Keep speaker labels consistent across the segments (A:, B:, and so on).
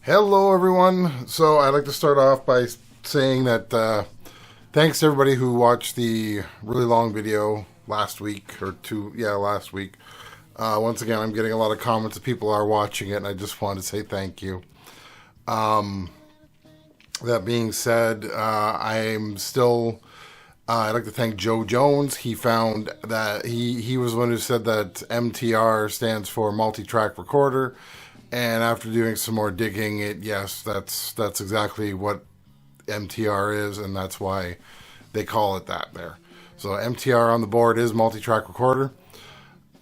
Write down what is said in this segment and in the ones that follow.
A: Hello, everyone. So I'd like to start off by saying that thanks to everybody who watched the really long video last week or two. Yeah, last week. Once again, I'm getting a lot of comments that people are watching it, and I just wanted to say thank you. That being said, I'm still. I'd like to thank Joe Jones. He found that he was the one who said that MTR stands for multi-track recorder. And after doing some more digging, yes, that's exactly what MTR is, and that's why they call it that there. So MTR on the board is multi-track recorder,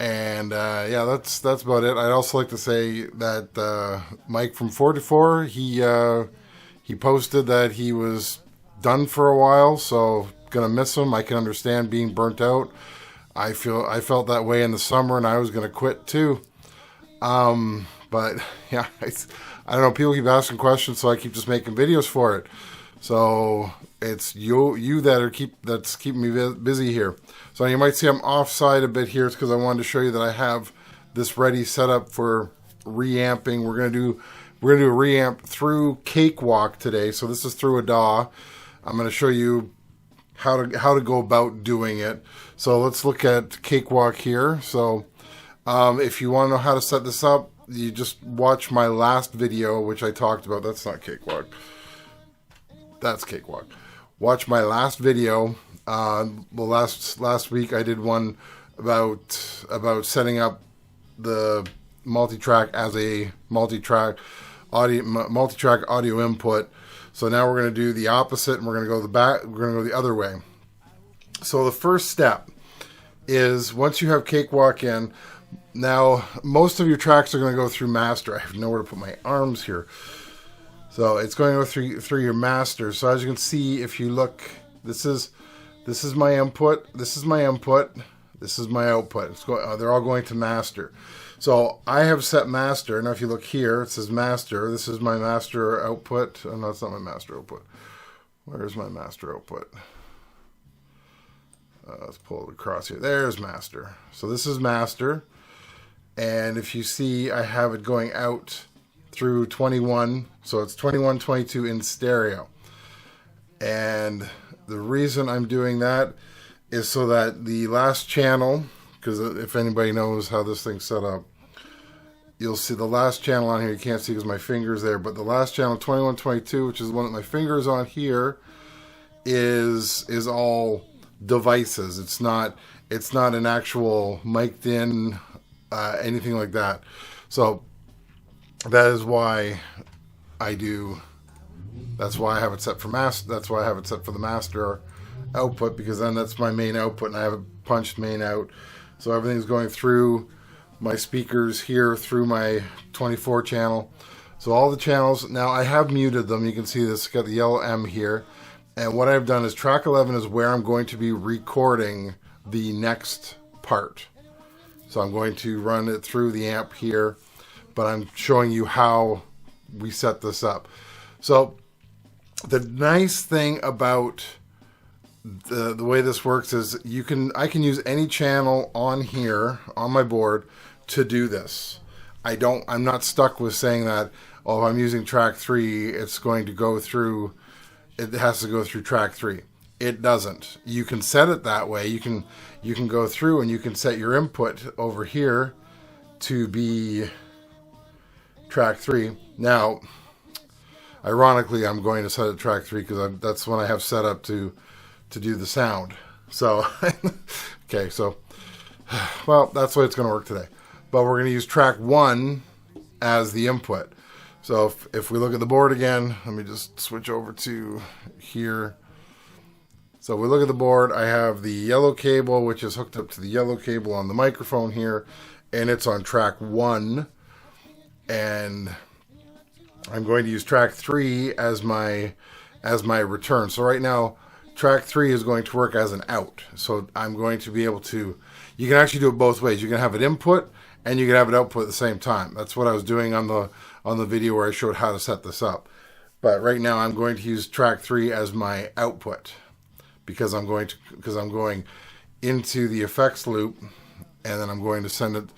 A: and yeah, that's about it. I'd also like to say that Mike from 4 he posted that he was done for a while, so gonna miss him. I can understand being burnt out. I felt that way in the summer, and I was gonna quit too. But yeah, I don't know. People keep asking questions, so I keep just making videos for it. So it's you that's keeping me busy here. So you might see I'm offside a bit here. It's because I wanted to show you that I have this ready set up for reamping. We're gonna do a reamp through Cakewalk today. So this is through a DAW. I'm gonna show you how to go about doing it. So let's look at Cakewalk here. So if you want to know how to set this up, you just watch my last video, which I talked about. That's not Cakewalk. That's Cakewalk. Watch my last video. Last week I did one about setting up the multi-track as a multi-track audio input. So now we're going to do the opposite, and we're going to go the other way. So the first step is once you have Cakewalk in. Now, most of your tracks are going to go through master. I have nowhere to put my arms here. So it's going to go through your master. So as you can see, if you look, this is my input. This is my input. This is my output. They're all going to master. So I have set master. Now if you look here, it says master. This is my master output. Oh, no, it's not my master output. Where's my master output? Let's pull it across here. There's master. So this is master. And if you see, I have it going out through 21. So it's 21, 22 in stereo. And the reason I'm doing that is so that the last channel, because if anybody knows how this thing's set up, you'll see the last channel on here. You can't see because my finger's there. But the last channel, 21, 22, which is the one that my finger's on here, is all devices. It's not an actual mic'd in anything like that. So that is why that's why I have it set for master. That's why I have it set for the master output, because then that's my main output, and I have it punched main out. So everything's going through my speakers here through my 24 channel. So all the channels, now I have muted them. You can see this, got the yellow M here. And what I've done is track 11 is where I'm going to be recording the next part. So I'm going to run it through the amp here, but I'm showing you how we set this up. So the nice thing about the way this works is I can use any channel on here on my board to do this. I'm not stuck with saying that, oh, if I'm using track 3, it's going to go through. It has to go through track 3. It doesn't. You can set it that way. You can go through and you can set your input over here to be track 3. Now, ironically, I'm going to set it track 3 because that's when I have set up to do the sound. So, okay, so, well, that's the way it's going to work today. But we're going to use track 1 as the input. So if we look at the board again, let me just switch over to here. So we look at the board, I have the yellow cable, which is hooked up to the yellow cable on the microphone here, and it's on track 1. And I'm going to use track 3 as my return. So right now, track 3 is going to work as an out. So I'm going to be able to, you can actually do it both ways. You can have it input and you can have it output at the same time. That's what I was doing on the video where I showed how to set this up. But right now I'm going to use track 3 as my output because I'm going into the effects loop, and then I'm going to send it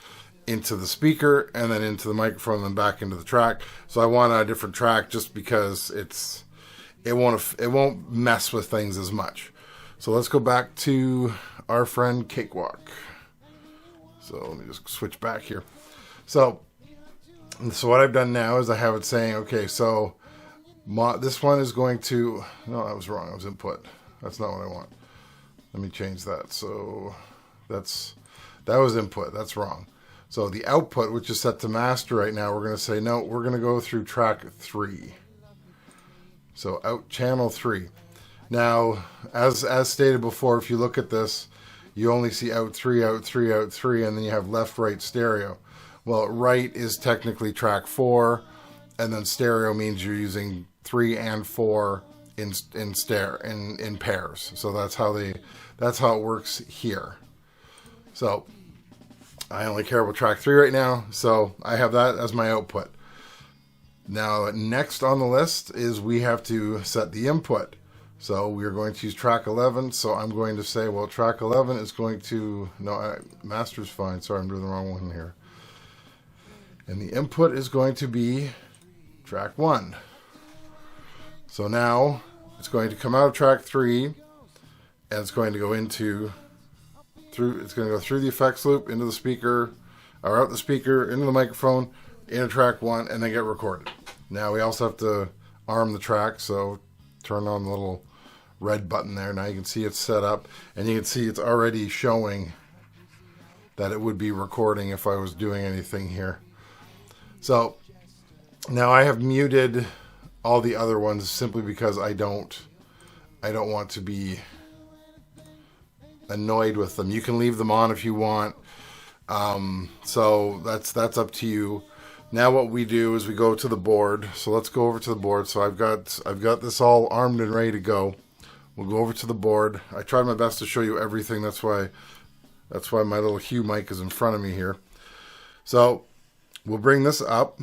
A: into the speaker and then into the microphone and then back into the track. So I want a different track just because it won't mess with things as much. So let's go back to our friend Cakewalk. So let me just switch back here. So what I've done now is I have it saying, okay, so this one is going to, no, that was wrong. That was input. That's not what I want. Let me change that. So that was input. That's wrong. So the output, which is set to master right now, we're going to say, no, we're going to go through track 3. So out channel 3. Now, as stated before, if you look at this, you only see out 3, out 3, out 3, and then you have left, right, stereo. Well, right is technically track 4, and then stereo means you're using 3 and 4 in pairs. So that's how it works here. So I only care about track 3 right now, so I have that as my output. Now, next on the list is we have to set the input. So we're going to use track 11. So I'm going to say, well, track 11 is going to, no, master's fine. Sorry, I'm doing the wrong one here. And the input is going to be track 1. So now it's going to come out of track 3, and it's going to go it's going to go through the effects loop into the speaker, or out the speaker, into the microphone, into track 1, and then get recorded. Now we also have to arm the track, so turn on the little red button there. Now you can see it's set up, and you can see it's already showing that it would be recording if I was doing anything here. So now I have muted all the other ones simply because I don't want to be annoyed with them. You can leave them on if you want. So that's up to you. Now what we do is we go to the board. So let's go over to the board. So I've got this all armed and ready to go. We'll go over to the board. I tried my best to show you everything. That's why my little Hue mic is in front of me here. So we'll bring this up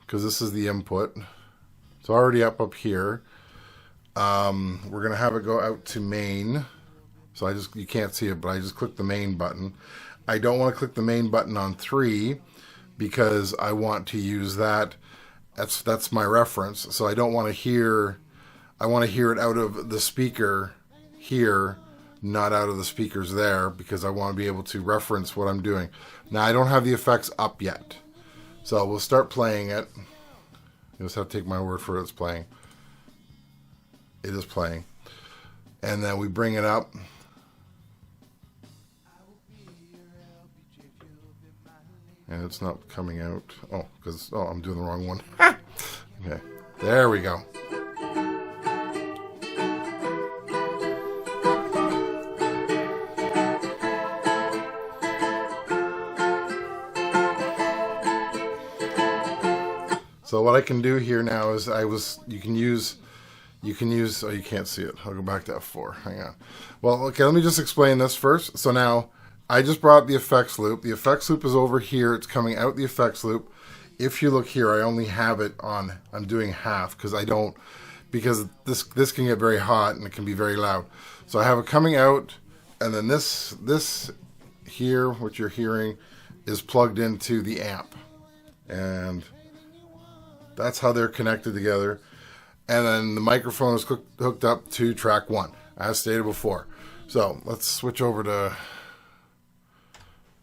A: because this is the input. It's already up here. We're gonna have it go out to main. So you can't see it, but I just click the main button. I don't want to click the main button on 3 because I want to use that. That's my reference. So I don't want to hear. I want to hear it out of the speaker here, not out of the speakers there, because I want to be able to reference what I'm doing. Now I don't have the effects up yet, so we'll start playing it. You just have to take my word for it. It's playing. It is playing, and then we bring it up. And it's not coming out. Oh, because I'm doing the wrong one. Okay, there we go. So what I can do here now is you can use, oh, you can't see it. I'll go back to F4. Hang on. Well, okay, let me just explain this first. So now I just brought the effects loop. The effects loop is over here. It's coming out the effects loop. If you look here, I only have it on, I'm doing half because this can get very hot and it can be very loud. So I have it coming out, and then this here, what you're hearing, is plugged into the amp. And that's how they're connected together. And then the microphone is hooked up to track 1, as stated before. So let's switch over to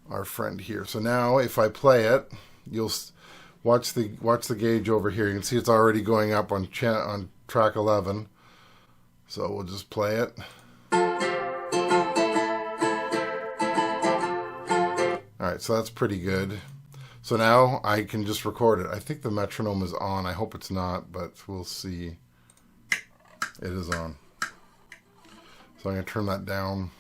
A: our friend here. So now if I play it, you'll watch the gauge over here. You can see it's already going up on track 11. So we'll just play it. All right, so that's pretty good. So now I can just record it. I think the metronome is on. I hope it's not, but we'll see. It is on. So I'm going to turn that down.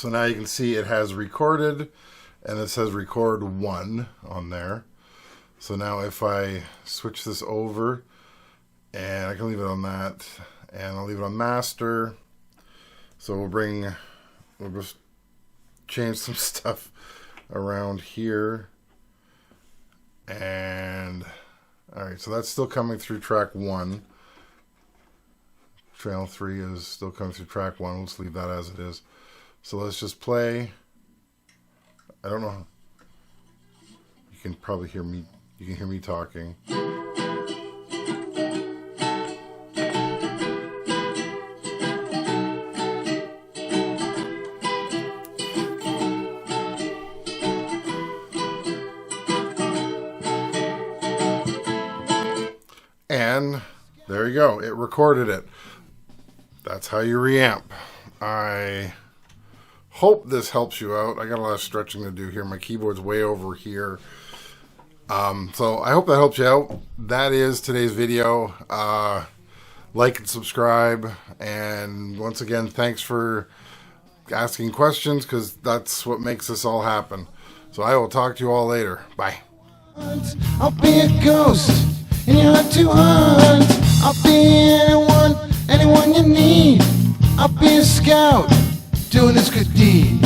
A: So now you can see it has recorded, and it says record 1 on there. So now if I switch this over, and I can leave it on that, and I'll leave it on master. So we'll just change some stuff around here. And all right, so that's still coming through track 1. Trail 3 is still coming through track 1. Let's leave that as it is. So let's just play. I don't know. You can probably hear me. You can hear me talking. And there you go. It recorded it. That's how you reamp. I hope this helps you out. I got a lot of stretching to do here. My keyboard's way over here. So I hope that helps you out. That is today's video. Like and subscribe. And once again, thanks for asking questions, because that's what makes this all happen. So I will talk to you all later. Bye.
B: I'll be a ghost in your heart to hunt. I'll be anyone you need. I'll be a scout doing this good deed.